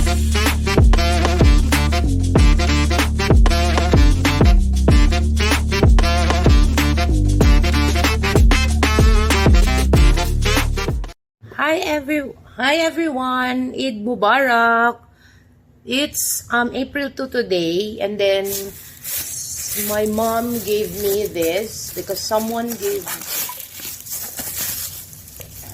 Hi everyone, Eid Mubarak. It's April 2 today, and then my mom gave me this because someone gave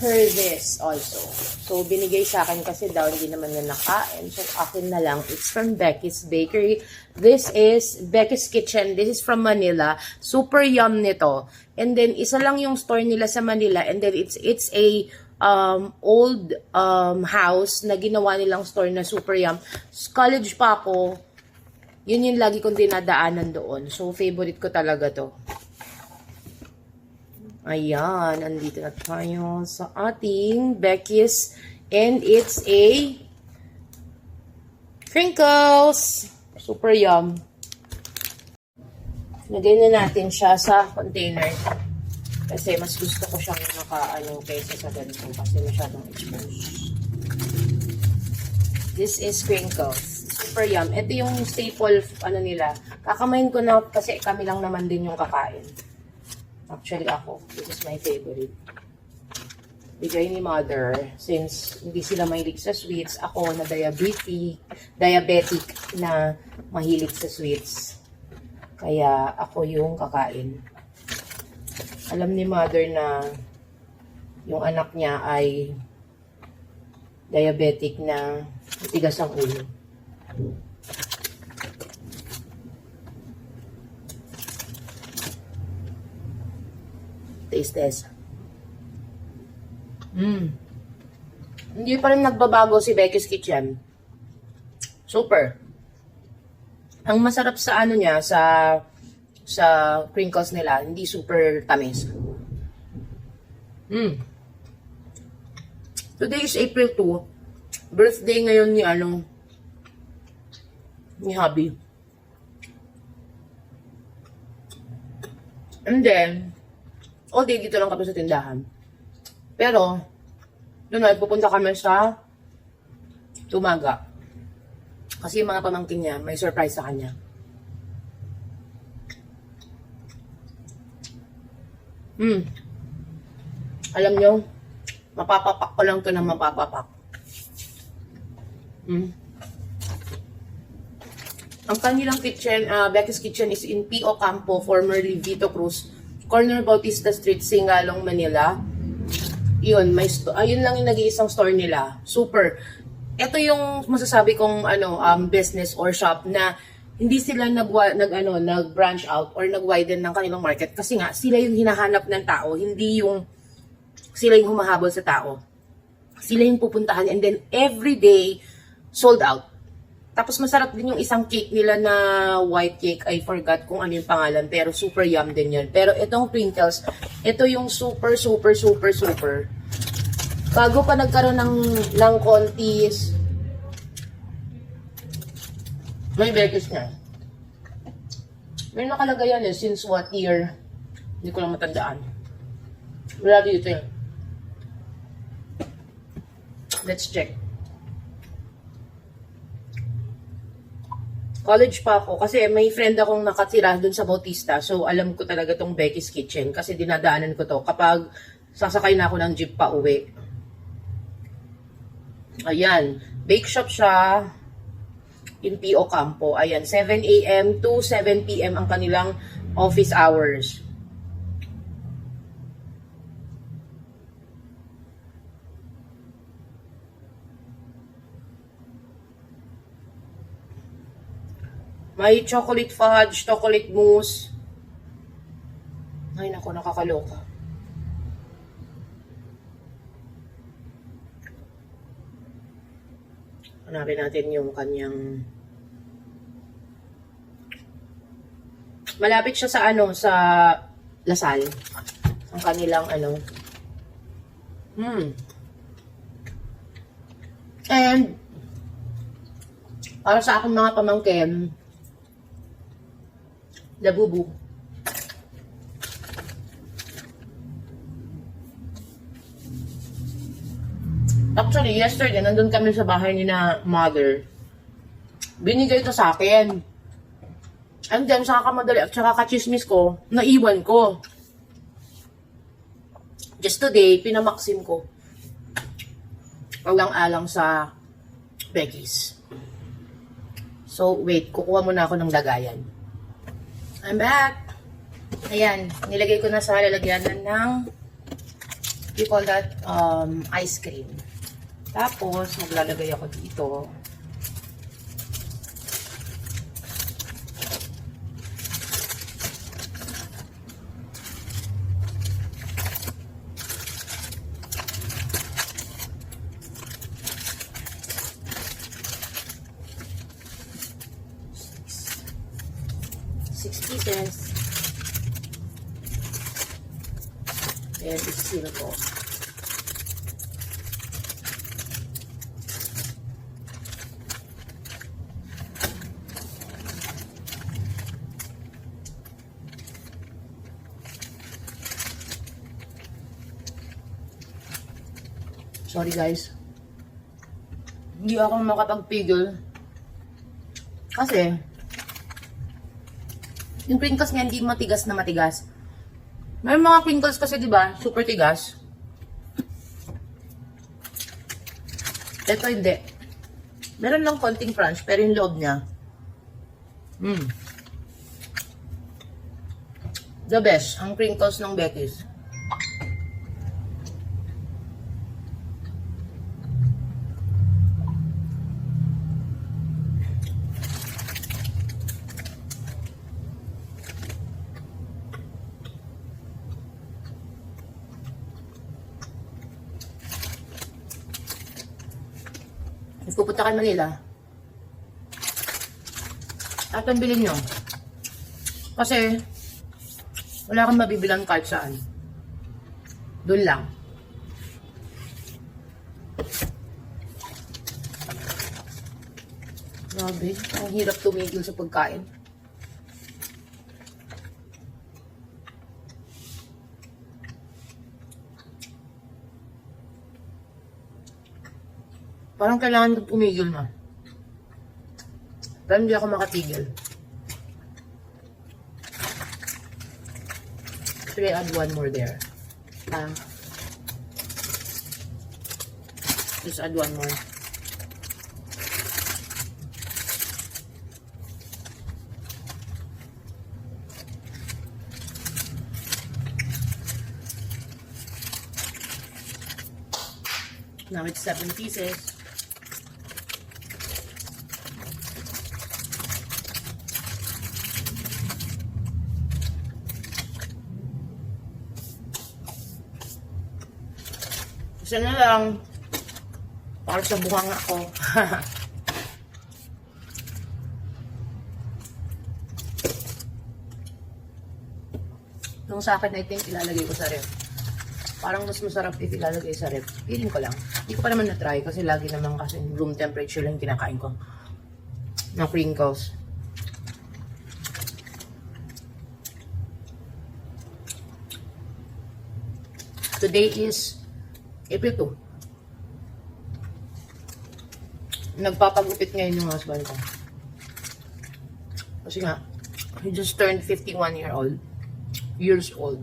her this also. So binigay sa akin kasi daw hindi naman na nakain. So akin na lang. It's from Becky's Bakery. This is Becky's Kitchen. This is from Manila. Super yum nito. And then isa lang yung store nila sa Manila, and then it's a old house na ginawa nilang store na super yum. College pa ako, yun yung lagi kong dinadaanan doon. So, favorite ko talaga to. Ayan, andito na tayo sa ating Becky's. And it's a crinkles. Super yum. Lagay na natin siya sa container. Kasi mas gusto ko siyang naka-ano kaysa sa ganito kasi masyadong exposed. This is crinkles. Super yum. Ito yung staple ano nila. Kakamayin ko na kasi kami lang naman din yung kakain. Actually ako, this is my favorite. Bigay ni mother since hindi sila mahilig sa sweets. Ako na diabetic na mahilig sa sweets. Kaya ako yung kakain. Alam ni mother na yung anak niya ay diabetic na matigas ang ulo. Taste test. Hindi pa rin nagbabago si Becky's Kitchen. Super. Ang masarap sa ano niya, sa crinkles nila, hindi super tamis. Today is April 2. Birthday ngayon ni hubby. And then, all day dito lang kami sa tindahan. Pero, doon ay pupunta kami sa Tumaga. Kasi yung mga pamangkin niya, may surprise sa kanya. Alam nyo, mapapapak ko lang ito ng mapapapak. Ang kanilang kitchen, Becky's Kitchen is in P.O. Campo, formerly Vito Cruz, corner Bautista Street, Singalong, Manila. Yun, ayun lang yung nag-iisang store nila. Super. Ito yung masasabi kong business or shop na hindi sila nag-branch out or nag-widen ng kanilang market kasi nga sila yung hinahanap ng tao, hindi yung sila yung humahabol sa tao. Sila yung pupuntahan and then every day sold out. Tapos masarap din yung isang cake nila na white cake. I forgot kung ano yung pangalan pero super yum din yun. Pero itong crinkles, ito yung super. Bago pa nagkaroon ng kontis, may Becky's na. May nakalagay yan since what year? Hindi ko lang matandaan. Wala dito eh. Let's check. College pa ako kasi may friend akong nakatira dun sa Bautista. So alam ko talaga tong Becky's Kitchen kasi dinadaanan ko to kapag sasakay na ako ng jeep pa uwi. Ayan. Bake shop siya. In P.O. Campo. Ayan, 7 a.m. to 7 p.m. ang kanilang office hours. May chocolate fudge, chocolate mousse. Ay, naku, nakakaloka. Hanapin natin yung kanyang... Malapit siya sa sa Lasal. Ang kanilang And para sa akong mga pamangkin, labubu. Actually, yesterday, nandun kami sa bahay ni na mother. Binigay ito sa akin. And then, sa kakamadali at saka kachismis ko, naiwan ko. Just today, pinamaksim ko. Alang-alang sa Becky's. So, wait. Kukuha muna ako ng lagayan. I'm back. Ayan. Nilagay ko na sa lalagyanan ng you call that ice cream. Tapos, maglalagay ako dito. Six pieces. And isisino ko. Sorry guys. Hindi ako makapagpigil. Kasi, yung crinkles niya hindi matigas na matigas. May mga crinkles kasi, di ba, super tigas. Ito hindi. Meron lang konting crunch, pero yung loob niya. The best, ang crinkles ng Becky's. Kung pupunta kayo Manila, at ang bilhin nyo. Kasi, wala kang mabibilang kahit saan. Doon lang. Grabe, ang hirap tumigil sa pagkain. Parang kailangan ko pumigil na. Pero hindi ako makatigil. Should I add one more there? Just add one more. Now it's 7 pieces. Isa na lang. Para sa buhanga ko. Nung sa akin, I think ilalagay ko sa ref. Parang mas masarap if ilalagay sa ref. Feeling ko lang. Hindi ko pa naman na-try kasi lagi naman kasi room temperature lang kinakain ko. Ng crinkles. Today is April 2. Nagpapagupit ngayon yung husband ko. Kasi nga, he just turned 51 years old.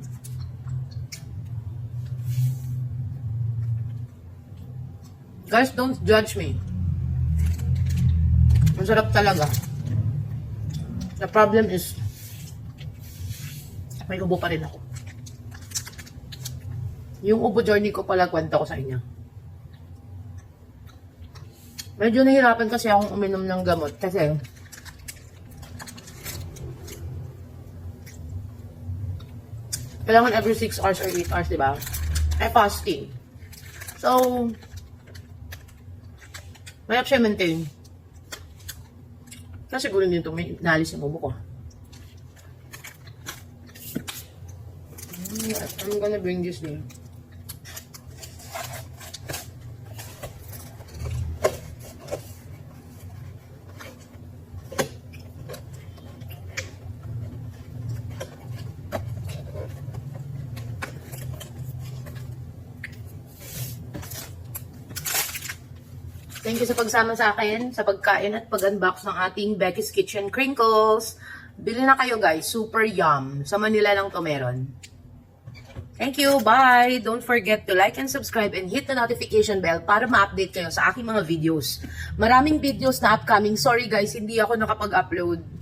Guys, don't judge me. Masarap talaga. The problem is, may ubo pa rin ako. Yung ubo journey ko pala, kwento ko sa inyo. Medyo nahirapan kasi akong uminom ng gamot kasi kailangan every 6 hours or 8 hours, diba? Ay fasting. So, mayroon siya maintain. Kasi siguro din ito may nalis yung ubo ko. I'm gonna bring this in. Thank you sa pagsama sa akin, sa pagkain at pag-unbox ng ating Becky's Kitchen Crinkles. Bili na kayo guys, super yum. Sa Manila lang to meron. Thank you, bye! Don't forget to like and subscribe and hit the notification bell para ma-update kayo sa aking mga videos. Maraming videos na upcoming. Sorry guys, hindi ako nakapag-upload.